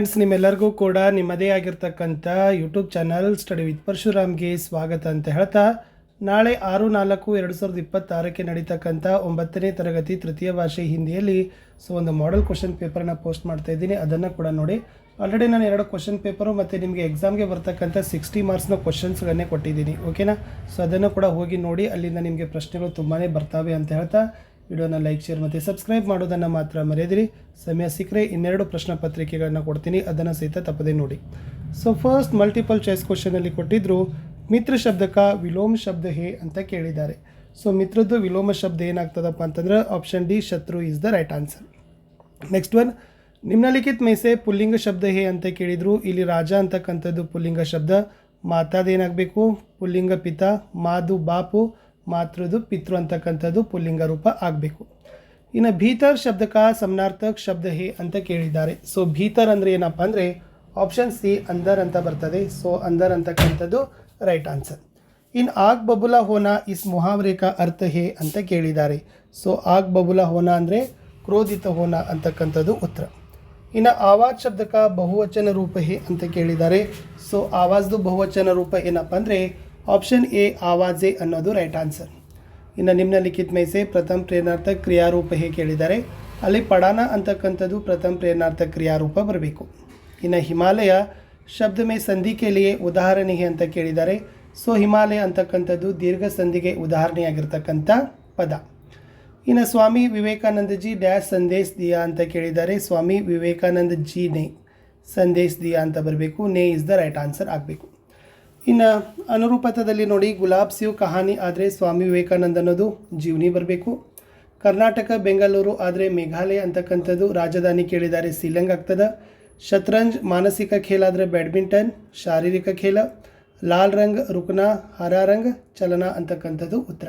Friends, ನಿಮ್ಮೆಲ್ಲರಿಗೂ ಕೂಡ ನಿಮ್ಮದೇ ಆಗಿರ್ತಕ್ಕಂಥ ಯೂಟ್ಯೂಬ್ ಚಾನಲ್ ಸ್ಟಡಿ ವಿತ್ ಪರಶುರಾಮ್ಗೆ ಸ್ವಾಗತ ಅಂತ ಹೇಳ್ತಾ, ನಾಳೆ 6/4/2026ಕ್ಕೆ ನಡೀತಕ್ಕಂಥ 9ನೇ ತರಗತಿ ತೃತೀಯ ಭಾಷೆ ಹಿಂದಿಯಲ್ಲಿ ಒಂದು ಮಾಡೆಲ್ ಕ್ವಶನ್ ಪೇಪರ್ನ ಪೋಸ್ಟ್ ಮಾಡ್ತಾ ಇದ್ದೀನಿ. ಅದನ್ನು ಕೂಡ ನೋಡಿ. ಆಲ್ರೆಡಿ ನಾನು 2 ಕ್ವಶನ್ ಪೇಪರು ಮತ್ತು ನಿಮಗೆ ಎಕ್ಸಾಮ್ಗೆ ಬರ್ತಕ್ಕಂಥ 60 ಮಾರ್ಕ್ಸ್ನ ಕ್ವಶನ್ಸ್ಗಳನ್ನೇ ಕೊಟ್ಟಿದ್ದೀನಿ. ಓಕೆನಾ? ಸೊ ಅದನ್ನು ಕೂಡ ಹೋಗಿ ನೋಡಿ. ಅಲ್ಲಿಂದ ನಿಮಗೆ ಪ್ರಶ್ನೆಗಳು ತುಂಬಾ ಬರ್ತವೆ ಅಂತ ಹೇಳ್ತಾ ವಿಡಿಯೋನ ಲೈಕ್, ಶೇರ್ ಮತ್ತು ಸಬ್ಸ್ಕ್ರೈಬ್ ಮಾಡೋದನ್ನು ಮಾತ್ರ ಮರೆಯದಿರಿ. ಸಮಯ ಸಿಕ್ಕರೆ ಇನ್ನೆರಡು ಪ್ರಶ್ನೆ ಪತ್ರಿಕೆಗಳನ್ನು ಕೊಡ್ತೀನಿ, ಅದನ್ನು ಸಹಿತ ತಪ್ಪದೆ ನೋಡಿ. ಸೊ ಫಸ್ಟ್ ಮಲ್ಟಿಪಲ್ ಚಾಯ್ಸ್ ಕ್ವಶನಲ್ಲಿ ಕೊಟ್ಟಿದ್ದರು, ಮಿತ್ರ ಶಬ್ದಕ ವಿಲೋಮ ಶಬ್ದ ಹೇ ಅಂತ ಕೇಳಿದ್ದಾರೆ. ಸೊ ಮಿತ್ರದ್ದು ವಿಲೋಮ ಶಬ್ದ ಏನಾಗ್ತದಪ್ಪ ಅಂತಂದ್ರೆ ಆಪ್ಷನ್ ಡಿ ಶತ್ರು is the right answer. Next one, ನಿಮ್ನಲಿಖಿತ್ ಮೈಸೆ ಪುಲ್ಲಿಂಗ ಶಬ್ದ ಹೇ ಅಂತ ಕೇಳಿದರು. ಇಲ್ಲಿ ರಾಜ ಅಂತಕ್ಕಂಥದ್ದು ಪುಲ್ಲಿಂಗ ಶಬ್ದ, ಮಾತಾದೇನಾಗಬೇಕು ಪುಲ್ಲಿಂಗ ಪಿತ, ಮಾದು ಬಾಪು, ಮಾತೃದು ಪಿತೃ ಅಂತಕ್ಕಂಥದ್ದು ಪುಲ್ಲಿಂಗ ರೂಪ ಆಗಬೇಕು. ಇನ್ನು ಭೀತರ್ ಶಬ್ದಕ ಸಮನಾರ್ಥಕ ಶಬ್ದ ಹೇ ಅಂತ ಕೇಳಿದ್ದಾರೆ. ಸೊ ಭೀತರ್ ಅಂದರೆ ಏನಪ್ಪ ಅಂದರೆ ಆಪ್ಷನ್ ಸಿ ಅಂದರ್ ಅಂತ ಬರ್ತದೆ. ಸೊ ಅಂದರ್ ಅಂತಕ್ಕಂಥದ್ದು ರೈಟ್ ಆನ್ಸರ್. ಇನ್ನು ಆಗ್ ಬಬುಲಾ ಹೋನಾ ಇಸ್ ಮುಹಾವರೆ ಕಾ ಅರ್ಥ ಹೇ ಅಂತ ಕೇಳಿದ್ದಾರೆ. ಸೊ ಆಗ್ ಬಬುಲಾ ಹೋನಾ ಅಂದರೆ ಕ್ರೋಧಿತ ಹೋನಾ ಅಂತಕ್ಕಂಥದ್ದು ಉತ್ತರ. ಇನ್ನು ಆವಾಜ್ ಶಬ್ದಕ ಬಹುವಚನ ರೂಪ ಹೇ ಅಂತ ಕೇಳಿದ್ದಾರೆ. ಸೊ ಆವಾಜ್ದು ಬಹುವಚನ ರೂಪ ಏನಪ್ಪ ಅಂದರೆ ಆಪ್ಷನ್ ಎ ಆವಾಜೆ ಅನ್ನೋದು ರೈಟ್ ಆನ್ಸರ್. ಇನ್ನು ನಿಮ್ನಲಿಖಿತ್ ಮೈಸೆ ಪ್ರಥಮ ಪ್ರೇರಣಾರ್ಥಕ ಕ್ರಿಯಾರೂಪ ಹೇ ಕೇಳಿದ್ದಾರೆ. ಅಲ್ಲಿ ಪಡಾನ ಅಂತಕ್ಕಂಥದ್ದು ಪ್ರಥಮ ಪ್ರೇರಣಾರ್ಥಕ ಕ್ರಿಯಾರೂಪ ಬರಬೇಕು. ಇನ್ನು ಹಿಮಾಲಯ ಶಬ್ದ ಮೇ ಸಂಧಿ ಕೇಳಿಯೇ ಉದಾಹರಣೆ ಅಂತ ಕೇಳಿದ್ದಾರೆ. ಸೊ ಹಿಮಾಲಯ ಅಂತಕ್ಕಂಥದ್ದು ದೀರ್ಘ ಸಂಧಿಗೆ ಉದಾಹರಣೆಯಾಗಿರ್ತಕ್ಕಂಥ ಪದ. ಇನ್ನು ಸ್ವಾಮಿ ವಿವೇಕಾನಂದ ಜಿ ಡ್ಯಾಶ್ ಸಂದೇಶ್ ದಿಯಾ ಅಂತ ಕೇಳಿದ್ದಾರೆ. ಸ್ವಾಮಿ ವಿವೇಕಾನಂದ ಜಿ ನೇ ಸಂದೇಶ್ ದಿಯಾ ಅಂತ ಬರಬೇಕು. ನೇ ಇಸ್ ದ ರೈಟ್ ಆನ್ಸರ್ ಆಗಬೇಕು. ಇನ್ನು ಅನುರೂಪತದಲ್ಲಿ ನೋಡಿ, ಗುಲಾಬ್ ಸಿವ್ ಕಹಾನಿ ಆದರೆ ಸ್ವಾಮಿ ವಿವೇಕಾನಂದ ಅನ್ನೋದು ಜೀವನಿ ಬರಬೇಕು. ಕರ್ನಾಟಕ ಬೆಂಗಳೂರು ಆದರೆ ಮೇಘಾಲಯ ಅಂತಕ್ಕಂಥದ್ದು ರಾಜಧಾನಿ ಕೇಳಿದ್ದಾರೆ ಶಿಲ್ಲಾಂಗ್ ಆಗ್ತದೆ. ಶತರಂಜ್ ಮಾನಸಿಕ ಖೇಲ ಆದರೆ ಬ್ಯಾಡ್ಮಿಂಟನ್ ಶಾರೀರಿಕ ಖೇಲ. ಲಾಲ್ ರಂಗ್ ರುಕ್ನಾ, ಹರ ರಂಗ್ ಚಲನ ಅಂತಕ್ಕಂಥದ್ದು ಉತ್ತರ.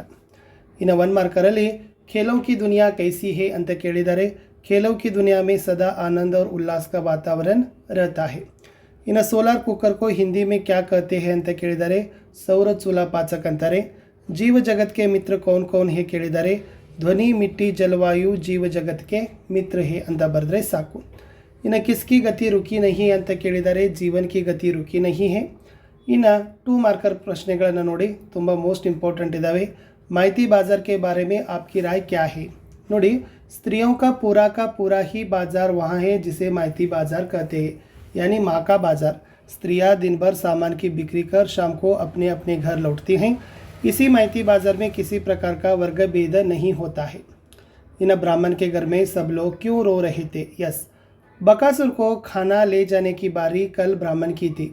ಇನ್ನು 1 ಮಾರ್ಕರಲ್ಲಿ ಖೇಲೋ ಕಿ ದುನಿಯಾ ಕೈಸಿ ಹೇ ಅಂತ ಕೇಳಿದ್ದಾರೆ. ಖೇಲೋ ಕಿ ದುನಿಯಾ ಮೇ ಸದಾ ಆನಂದ और उल्लास का वातावरण रहता है. ಇನ್ನು ಸೋಲಾರ್ ಕುಕ್ಕರ್ ಕೋ ಹಿಂದಿ ಮೇ ಕ್ಯಾ ಕಹತೆ ಹೇ ಅಂತ ಕೇಳಿದ್ದಾರೆ. ಸೌರ ಚೂಲಾ ಪಾಚಕ್ ಅಂತಾರೆ. ಜೀವ ಜಗತ್ಗೆ ಮಿತ್ರ ಕೌನ್ ಕೌನ್ ಹೇ ಕೇಳಿದ್ದಾರೆ. ಧ್ವನಿ, ಮಿಟ್ಟಿ, ಜಲವಾಯು ಜೀವ ಜಗತ್ಗೆ ಮಿತ್ರ ಹೇ ಅಂತ ಬರೆದ್ರೆ ಸಾಕು. ಇನ್ನು ಕಿಸ್ಕಿ ಗತಿ ರುಕಿ ನಹಿ ಅಂತ ಕೇಳಿದ್ದಾರೆ. ಜೀವನ್ ಕಿ ಗತಿ ರುಕಿ ನಹಿ ಹೇ. ಇನ್ನು 2 ಮಾರ್ಕರ್ ಪ್ರಶ್ನೆಗಳನ್ನು ನೋಡಿ, ತುಂಬ ಮೋಸ್ಟ್ ಇಂಪಾರ್ಟೆಂಟ್ ಇದ್ದಾವೆ. ಮಾಹಿತಿ ಬಾಜಾರ್ ಕೆ ಬಾರೆ ಮೇ ಆಪ್ಕಿ ರಾಯ್ ಕ್ಯಾ ಹೇ. ನೋಡಿ, ಸ್ತ್ರೀಯೋ का पूरा ही बाजार वहाँ है जिसे माहिती बाजार कहते हैं, यानी माँ का बाजार. स्त्रियाँ दिन भर सामान की बिक्री कर शाम को अपने अपने घर लौटती हैं. इसी माहिती बाजार में किसी प्रकार का वर्ग भेद नहीं होता है. इन ब्राह्मण के घर में सब लोग क्यों रो रहे थे. यस, बकासुर को खाना ले जाने की बारी कल ब्राह्मण की थी.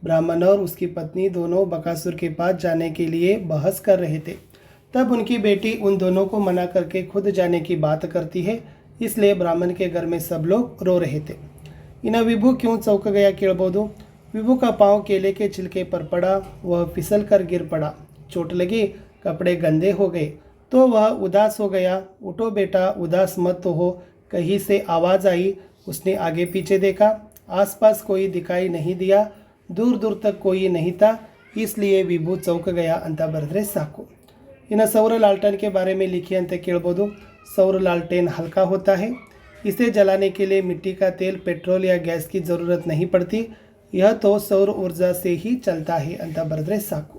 ब्राह्मण और उसकी पत्नी दोनों बकासुर के पास जाने के लिए बहस कर रहे थे. तब उनकी बेटी उन दोनों को मना करके खुद जाने की बात करती है. इसलिए ब्राह्मण के घर में सब लोग रो रहे थे. इन्हें विभु क्यों चौंक गया ಕೇಳ್ಬೋದು. विभु का पाँव केले के छिलके पर पड़ा. वह फिसल कर गिर पड़ा. चोट लगी, कपड़े गंदे हो गए तो वह उदास हो गया. उठो बेटा, उदास मत तो हो. कहीं से आवाज़ आई. उसने आगे पीछे देखा. आसपास कोई दिखाई नहीं दिया. दूर दूर तक कोई नहीं था. इसलिए विभु चौंक गया ಅಂತ ಬರೆದ್ರೆ ಸಾಕು. इन्हें सौर लालटेन के बारे में लिखिए ಅಂತ ಕೇಳ್ಬೋದು. सौर लालटेन हल्का होता है. इसे जलाने के लिए मिट्टी का तेल, पेट्रोल या गैस की ज़रूरत नहीं पड़ती. यह तो सौर ऊर्जा से ही चलता है ಅಂತ ಬರೆದ್ರೆ ಸಾಕು.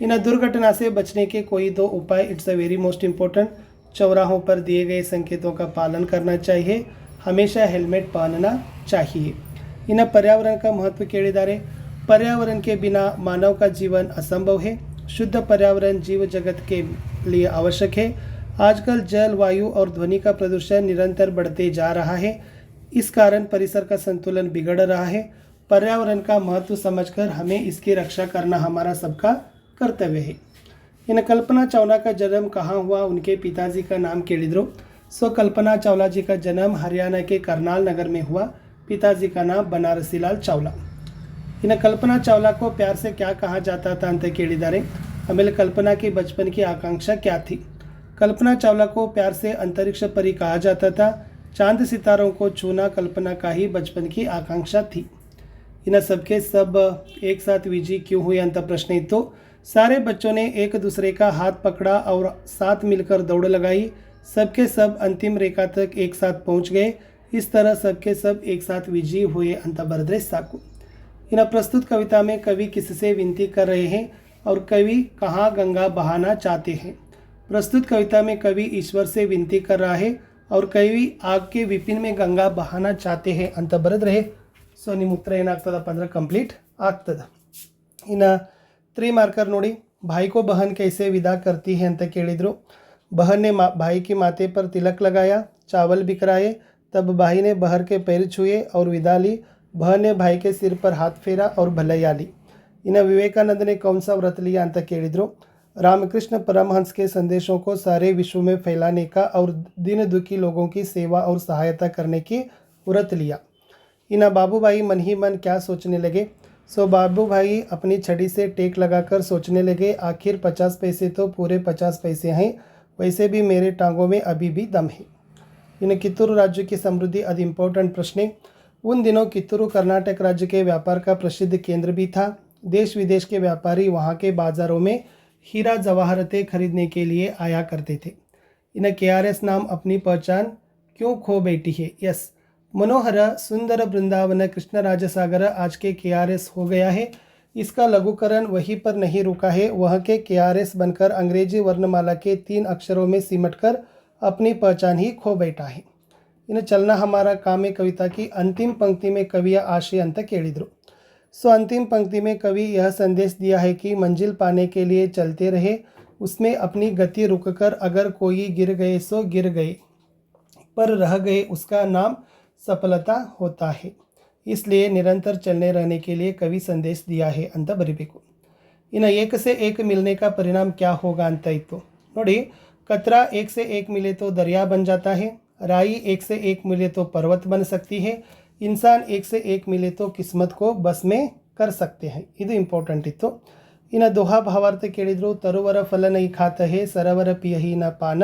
इन्हें दुर्घटना से बचने के कोई 2 उपाय. It's a very most important. चौराहों पर दिए गए संकेतों का पालन करना चाहिए. हमेशा हेलमेट पहनना चाहिए. इन्हें पर्यावरण का महत्व ಕೇಳಿದ್ದಾರೆ. पर्यावरण के बिना मानव का जीवन असंभव है. शुद्ध पर्यावरण जीव जगत के लिए आवश्यक है. आजकल जल, वायु और ध्वनि का प्रदूषण निरंतर बढ़ते जा रहा है. इस कारण परिसर का संतुलन बिगड़ रहा है. पर्यावरण का महत्व समझकर हमें इसकी रक्षा करना हमारा सबका कर्तव्य है. इन कल्पना चावला का जन्म कहाँ हुआ, उनके पिताजी का नाम ಕೇಳಿದ್ರು. सो कल्पना चावला जी का जन्म हरियाणा के करनाल नगर में हुआ. पिताजी का नाम बनारसी लाल चावला. इन्हें कल्पना चावला को प्यार से क्या कहा जाता था ಅಂತ ಕೇಳಿದ್ದಾರೆ. ಆಮೇಲೆ कल्पना की बचपन की आकांक्षा क्या थी. कल्पना चावला को प्यार से अंतरिक्ष परी कहा जाता था. चांद सितारों को छूना कल्पना का ही बचपन की आकांक्षा थी. इन सबके सब एक साथ विजयी क्यों हुए ಅಂತ प्रश्न इतो. सारे बच्चों ने एक दूसरे का हाथ पकड़ा और साथ मिलकर दौड़ लगाई. सबके सब अंतिम रेखा तक एक साथ पहुंच गए. इस तरह सबके सब एक साथ विजयी हुए ಅಂತ ಬರೆದ್ರೆ ಸಾಕು। इन्हें प्रस्तुत कविता में कवि किससे विनती कर रहे हैं और कवि कहाँ गंगा बहाना चाहते हैं। प्रस्तुत कविता में कवि ईश्वर से विनती कर रहा है और कवि आग के विपिन में गंगा बहाना चाहते हैं ಅಂತ ಬರೆದ್ರೆ ಸೊ ನಿಮ್ಮ ಉತ್ತರ ಏನಾಗ್ತದಪ್ಪ ಅಂದ್ರೆ ಕಂಪ್ಲೀಟ್ ಆಗ್ತದೆ। ಇನ್ನು 3 ಮಾರ್ಕರ್ ನೋಡಿ, भाई को बहन कैसे विदा करती है ಅಂತ ಕೇಳಿದ್ರು। बहन ने भाई की माथे पर तिलक लगाया, चावल बिखराए, तब भाई ने बहन के पैर छुए और विदा ली। बहन ने भाई के सिर पर हाथ फेरा और भलैया ली। इन्हें विवेकानंद ने कौन सा व्रत लिया ಅಂತ ಕೇಳಿದ್ರು। रामकृष्ण परमहंस के संदेशों को सारे विश्व में फैलाने का और दीन दुखी लोगों की सेवा और सहायता करने की व्रत लिया। इन्हें बाबू भाई मन ही मन क्या सोचने लगे। सो बाबू भाई अपनी छड़ी से टेक लगाकर सोचने लगे, आखिर 50 पैसे तो पूरे 50 पैसे हैं, वैसे भी मेरे टांगों में अभी भी दम है। इन्हें कित्तूरू राज्य की समृद्धि अति इम्पोर्टेंट प्रश्न। उन दिनों कित्तूरू कर्नाटक राज्य के व्यापार का प्रसिद्ध केंद्र भी था। देश विदेश के व्यापारी वहाँ के बाज़ारों में हीरा जवाहरतें खरीदने के लिए आया करते थे। इन्हें KRS नाम अपनी पहचान क्यों खो बैठी है। यस, मनोहर सुंदर वृंदावन कृष्णराजसागर आज के KRS हो गया है। इसका लघुकरण वहीं पर नहीं रुका है, वह के KRS बनकर अंग्रेजी वर्णमाला के 3 अक्षरों में सिमटकर अपनी पहचान ही खो बैठा है। इन्हें चलना हमारा काम है कविता की अंतिम पंक्ति में कविಯ आशय ಅಂತ ಕೇಳಿದ್ರು। सो अंतिम पंक्ति में कवि यह संदेश दिया है कि मंजिल पाने के लिए चलते रहे, उसमें अपनी गति रुककर अगर कोई गिर गए सो गिर गए, पर रह गए उसका नाम सफलता होता है। इसलिए निरंतर चलने रहने के लिए कवि संदेश दिया है ಅಂತ ಬರಿಬೇಕು। ಇನ್ನು एक से एक मिलने का परिणाम क्या होगा ಅಂತ ಇತ್ತು ನೋಡಿ। कतरा एक से एक मिले तो दरिया बन जाता है, राई एक से एक मिले तो पर्वत बन सकती है, इंसान एक से एक मिले तो किस्मत को बस में कर सकते हैं। ಇದು ಇಂಪಾರ್ಟೆಂಟ್ ಇತ್ತು। ಇನ್ನು दोहा भावार्थ ಕೇಳಿದ್ರು। ತರುವರ ಫಲ ನೈ ಖಾತ ಹೇ ಸರವರ ಪಿಯಹಿ ನ ಪಾನ,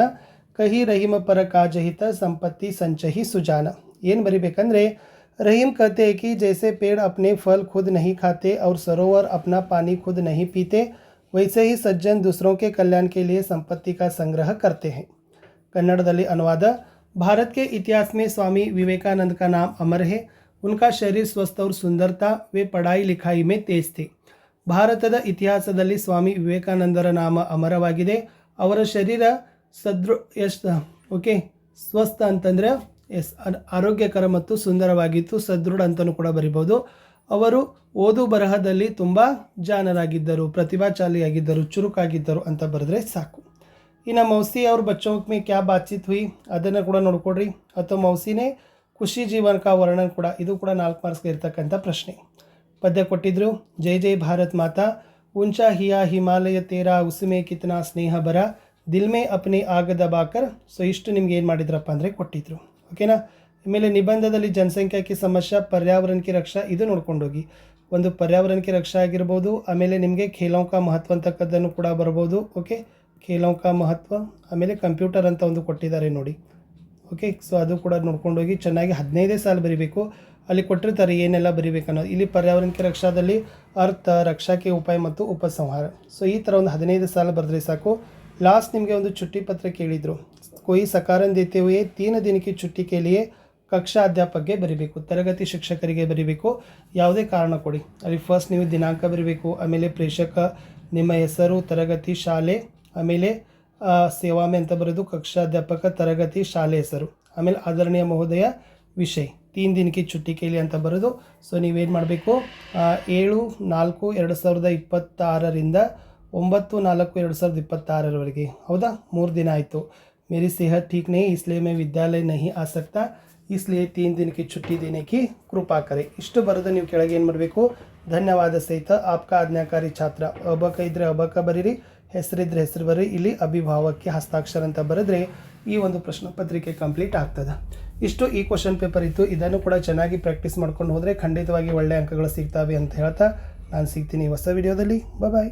ಕಹಿ ರಹಿಮ ಪರ ಕಾಜಹಿತ संपत्ति संचही सुजान। ಏನು ಬರಿಬೇಕಂದ್ರೆ रहीम कहते हैं कि जैसे पेड़ अपने फल खुद नहीं खाते और सरोवर अपना पानी खुद नहीं पीते, वैसे ही सज्जन दूसरों के कल्याण के लिए संपत्ति का संग्रह करते हैं। कन्नड़दली अनुवाद। भारत के इतिहास में स्वामी विवेकानंद का नाम अमर है। उनका शरीर स्वस्थ और सुंदरता, वे पढ़ाई लिखाई में तेज थे। ಭಾರತದ ಇತಿಹಾಸದಲ್ಲಿ ಸ್ವಾಮಿ ವಿವೇಕಾನಂದರ ನಾಮ ಅಮರವಾಗಿದೆ। ಅವರ ಶರೀರ ಸ್ವಸ್ಥ ಅಂತಂದರೆ ಆರೋಗ್ಯಕರ ಮತ್ತು ಸುಂದರವಾಗಿತ್ತು, ಸದೃಢ ಅಂತಲೂ ಕೂಡ ಬರಿಬೋದು। ಅವರು ಓದು ಬರಹದಲ್ಲಿ ತುಂಬ ಜಾಣರಾಗಿದ್ದರು, ಪ್ರತಿಭಾಶಾಲಿಯಾಗಿದ್ದರು, ಚುರುಕಾಗಿದ್ದರು ಅಂತ ಬರೆದ್ರೆ ಸಾಕು। ಇನ್ನು ಮೌಸಿ ಅವ್ರ ಬಚ್ಚೋं में क्या बातचीत हुई ಅದನ್ನು ಕೂಡ ನೋಡ್ಕೊಡ್ರಿ। ಅಥವಾ ಮೌಸಿನೇ ಖುಷಿ ಜೀವನ ಕಾ ವರ್ಣನ್ ಕೂಡ, ಇದು ಕೂಡ 4 ಮಾರ್ಕ್ಸ್ಗೆ ಇರ್ತಕ್ಕಂಥ ಪ್ರಶ್ನೆ। ಪದ್ಯ ಕೊಟ್ಟಿದ್ರು। ಜೈ ಜೈ ಭಾರತ್ ಮಾತಾ, ऊंचा हिया ಹಿಮಾಲಯ ತೇರಾ, ಉಸ್ಮೆ ಕಿತ್ನಾ ಸ್ನೇಹ ಬರ, ದಿಲ್ ಮೇ ಅಪ್ನೆ ಆಗ ದಬಾಕರ್। ಸೊ ಇಷ್ಟು ನಿಮ್ಗೆ ಏನು ಮಾಡಿದ್ರಪ್ಪ ಅಂದರೆ ಕೊಟ್ಟಿದ್ರು, ಓಕೆನಾ। ಆಮೇಲೆ ನಿಬಂಧದಲ್ಲಿ ಜನಸಂಖ್ಯಾಕಿ ಸಮಸ್ಯೆ, ಪರ್ಯಾವರಣ ಕಿ ರಕ್ಷಾ, ಇದು ನೋಡ್ಕೊಂಡೋಗಿ। ಒಂದು ಪರ್ಯಾವರಣ ಕಿ ರಕ್ಷಾ ಆಗಿರ್ಬೋದು, ಆಮೇಲೆ ನಿಮಗೆ ಖೇಲೋಂ ಕಾ ಮಹತ್ವ ಅಂತಕ್ಕದ್ದನ್ನು ಕೂಡ ಬರ್ಬೋದು, ಓಕೆ। ಖೇಲೋಂ ಕಾ ಮಹತ್ವ, ಆಮೇಲೆ ಕಂಪ್ಯೂಟರ್ ಅಂತ ಒಂದು ಕೊಟ್ಟಿದ್ದಾರೆ ನೋಡಿ, ಓಕೆ। ಸೊ ಅದು ಕೂಡ ನೋಡ್ಕೊಂಡೋಗಿ ಚೆನ್ನಾಗಿ 15 ಸಾಲು ಬರೀಬೇಕು। ಅಲ್ಲಿ ಕೊಟ್ಟಿರ್ತಾರೆ ಏನೆಲ್ಲ ಬರೀಬೇಕನ್ನೋದು। ಇಲ್ಲಿ ಪರ್ಯಾವರಣ ಕಿ ರಕ್ಷಾದಲ್ಲಿ ಅರ್ಥ, ರಕ್ಷಾಕ್ಕೆ ಉಪಾಯ ಮತ್ತು ಉಪಸಂಹಾರ, ಸೊ ಈ ಥರ ಒಂದು 15 ಸಾಲು ಬರೆದ್ರೆ ಸಾಕು। लास्ट निಮಗೆ ಒಂದು छुट्टी पत्र ಕೇಳಿದ್ರು। कोई सकारण देते हुए 3 दिन की छुट्टी के लिए ಕಕ್ಷಾ ಅಧ್ಯಾಪಕರಿಗೆ ಬರೀಬೇಕು, ತರಗತಿ ಶಿಕ್ಷಕರಿಗೆ ಬರೀಬೇಕು, ಯಾವುದೇ ಕಾರಣ ಕೊಡಿ। ಅಲ್ಲಿ ಫಸ್ಟ್ ನೀವು ದಿನಾಂಕ ಬರೀಬೇಕು, ಆಮೇಲೆ ಪ್ರೇಷಕ, ನಿಮ್ಮ ಹೆಸರು, ತರಗತಿ, ಶಾಲೆ, ಆಮೇಲೆ ಸೇವಾಮೆ ಅಂತ ಬರೆದು ಕಕ್ಷಾ ಅಧ್ಯಾಪಕ, ತರಗತಿ, ಶಾಲೆ ಹೆಸರು, ಆಮೇಲೆ ಆದರಣೀಯ ಮಹೋದಯ, ವಿಷಯ, 3 दिन की छुट्टी के लिए ಅಂತ ಬರೆದು ಸೊ ನೀವೇನು ಮಾಡಬೇಕು 7/4/2026ರಿಂದ 9/4/2026 ಹೌದಾ, 3 दिन ಆಯಿತು। मेरी सेहत ठीक नहीं इसलिए मैं विद्यालय नहीं आ सकता, इसलिए 3 दिन की छुट्टी देने की कृपा करें। ಇಷ್ಟು ಬರೆದು ನೀವು ಕೆಳಗೆ ಏನು ಮಾಡಬೇಕು, ಧನ್ಯವಾದ ಸಹಿತ ಆಪ್ಕ ಆಜ್ಞಾಕಾರಿ ಛಾತ್ರ, ಅಬಕ ಇದ್ದರೆ ಅಬಕ ಬರೀರಿ, ಹೆಸರಿದ್ರೆ ಹೆಸರು ಬರೀ, ಇಲ್ಲಿ ಅಭಿಭಾವಕ್ಕೆ ಹಸ್ತಾಕ್ಷರ ಅಂತ ಬರೆದ್ರೆ ಈ ಒಂದು ಪ್ರಶ್ನೆ ಪತ್ರಿಕೆ ಕಂಪ್ಲೀಟ್ ಆಗ್ತದೆ। ಇಷ್ಟು ಈ ಕ್ವಶನ್ ಪೇಪರ್ ಇತ್ತು। ಇದನ್ನು ಕೂಡ ಚೆನ್ನಾಗಿ ಪ್ರಾಕ್ಟೀಸ್ ಮಾಡ್ಕೊಂಡು ಹೋದರೆ ಖಂಡಿತವಾಗಿ ಒಳ್ಳೆಯ ಅಂಕಗಳು ಸಿಗ್ತವೆ ಅಂತ ಹೇಳ್ತಾ ನಾನು ಸಿಗ್ತೀನಿ ಹೊಸ ವಿಡಿಯೋದಲ್ಲಿ। ಬಾಯ್.